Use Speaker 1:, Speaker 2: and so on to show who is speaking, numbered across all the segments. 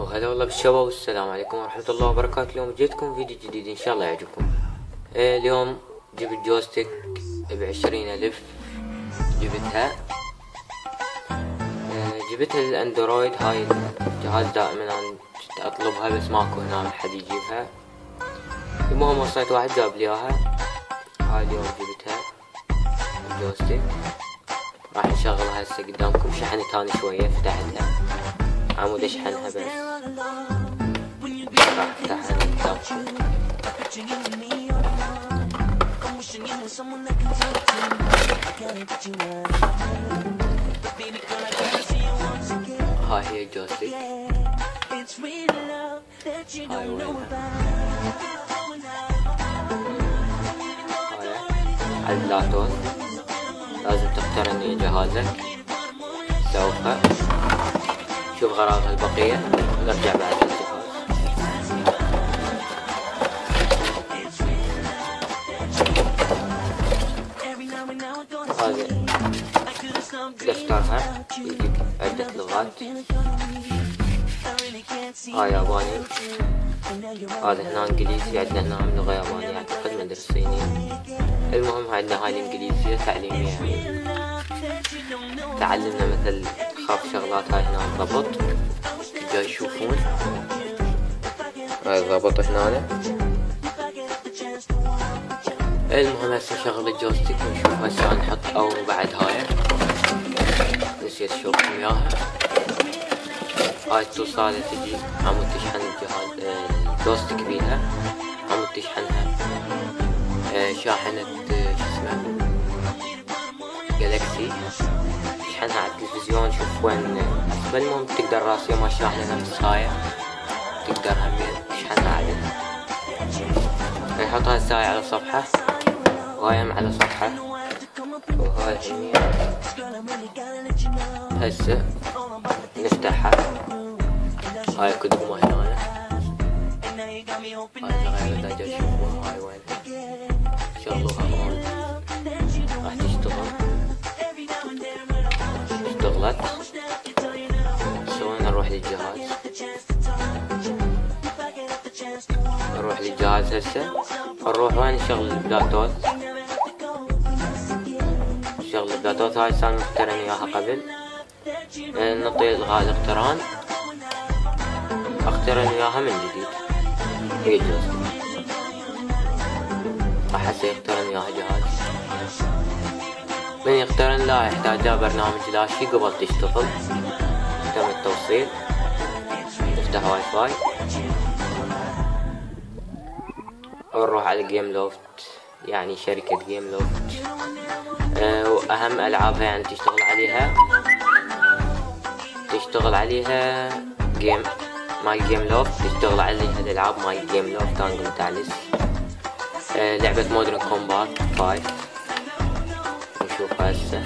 Speaker 1: وهلا والله بالشباب، والسلام عليكم ورحمة الله وبركاته. اليوم جيتكم فيديو جديد ان شاء الله يعجبكم. اليوم جبت جوستيك ب20,000 جبتها. جبتها للاندرويد. هاي الجهاز دائما انا اطلبها بس ماكو هنا حد يجيبها. المهم وصلت واحد جاب لي اياها. هاي اليوم جبتها الجوستيك. راح نشغلها هسه قدامكم. شحنت هاني شوية، فتحتها عمود اشحنها بس. راح افتحها قدامكم. هاي هي الجوستيك. هاي وينها؟ هاي على اللابتوب. لازم تقترن جهازك. سوفها شوف غراضها البقية. نرجع بعد الجهاز. هذا دفترها يجيب عدة لغات. هاي ياباني. هذا هنا انجليزي. عندنا هنا لغة يابانية اعتقد، مدري الصينية. المهم عندنا هاي الانجليزية تعليمية، يعني تعلمنا مثل خاف شغلات. هاي هنا الضبط جاي تشوفون. هاي الضبط هنا. المهم هسه نشغل الجوستيك ونشوف هسه نحط او بعد. هاي نسيت اشوفكم اياها. هاي التوصالة تجي عمود تشحن الجهاز الجوستيك بيها. عمود تشحنها. شاحنة شو اسمه جالكسي. تشحنها على التلفزيون. شوف وين. المهم تقدر راسية ما شاحنة نفس هاي. تقدر همين تشحنها عدل. نحط هاي الساعة على صفحة وهاي هم على صفحة. وهاي الحين هسه نفتحها. هاي كتبوا هنا. هاي الغير دا جا تشوفوها. هاي وين شغلوها هون. راح تشتغل. اشتغلت. سوينا نروح للجهاز. نروح للجهاز هسه. نروح وين نشغل البلاتوث. نشغل البلاتوث. هاي صار مقترن اياها قبل. نطي الغاء الاقتران. اقترن اياها من جديد. هي الجوستيك. راح هسه يقترن اياها جهاز. من يقترن لا يحتاج برنامج لاشي قبل تشتغل. تم التوصيل. نفتح واي فاي ونروح على جيم لوفت، يعني شركة جيم لوفت. واهم العابها يعني تشتغل عليها جيم ماي جيم لوفت. تشتغل عليها الالعاب ماي جيم لوفت. انا قلت تعلس لعبة مودرن كومبات 5. نشوفها هسه.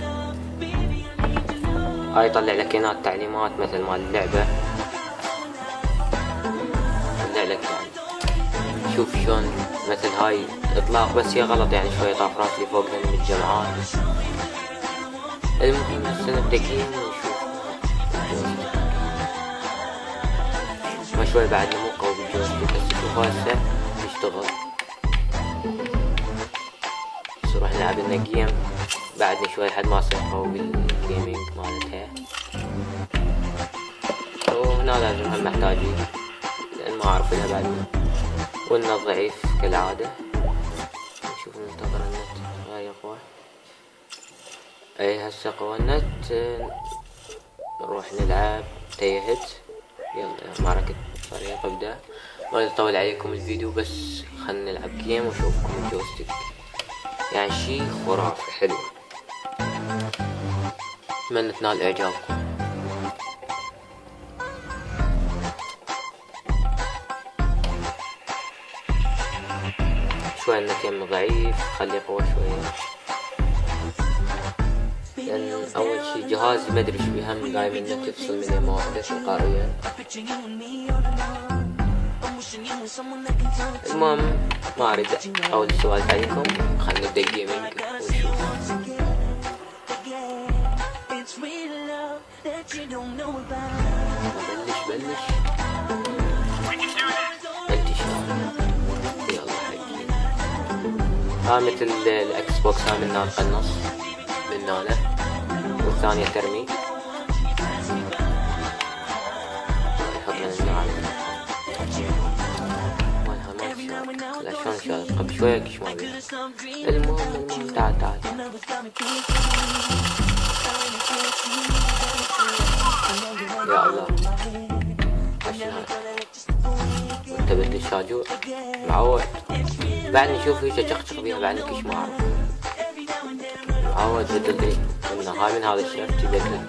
Speaker 1: هاي يطلع لك هنا التعليمات مثل مال اللعبة. يطلع لك يعني شوف شلون مثل هاي اطلاق، بس هي غلط يعني شوية طافرات اللي فوق من الجمعات. المهم هسه نبدا جيم ونشوف. ما شوي بعدنا مو قوي بالجوستيك. بس شوف هسه يشتغل. بس نروح نلعب لنا جيم بعدنا شوي لحد ما يصير قوي بالجيمينج مالتها. وهنا لازم هم محتاجين لان ما اعرف لها بعدنا. والنت ضعيف كالعادة. نشوف ننتظر النت. هاي اقوى. اي هسه قوى النت. نروح نلعب. تيهت. يلا معركة فريق ابدأ. ما يطول عليكم الفيديو، بس خلنا نلعب جيم وشوفكم الجوستيك. يعني شي خرافي حلو. اتمنى تنال اعجابكم. شوي النت يم ضعيف. خليه قوة شوية. لأن أول شي جهازي مدري شبي هم دايما النت يفصل من المواقع تلقائيا. المهم ما أريد أول سؤال عليكم. خلنا نبدأ جيمينج ونشوف. بلش ها مثل الاكس بوكس، ها من هنا نقنص من هنا، والثانية ترمي يحط من هنا مالها ما شلون شغلت قبل شوية كش ما بيها. المهم تعال يا الله انتبهت الشاجور معود، بعد نشوف ايش اشقشق بيها بعد كش ما اعرف. معود بدل ايه من هاي من هذا الشيء تبدل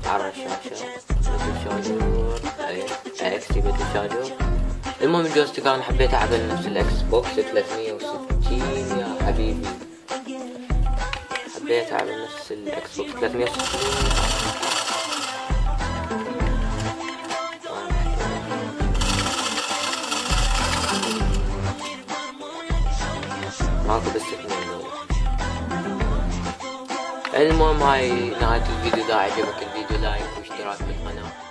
Speaker 1: على الشاشة بدل الشاجور اكس بدل الشاجور. المهم الجويستيك انا حبيت اعمل نفس الاكس بوكس 360 يا حبيبي، حبيت اعمل نفس الاكس بوكس 360. ماكو بس المهم هاي نهاية الفيديو. اذا عجبك الفيديو لايك واشتراك بالقناة.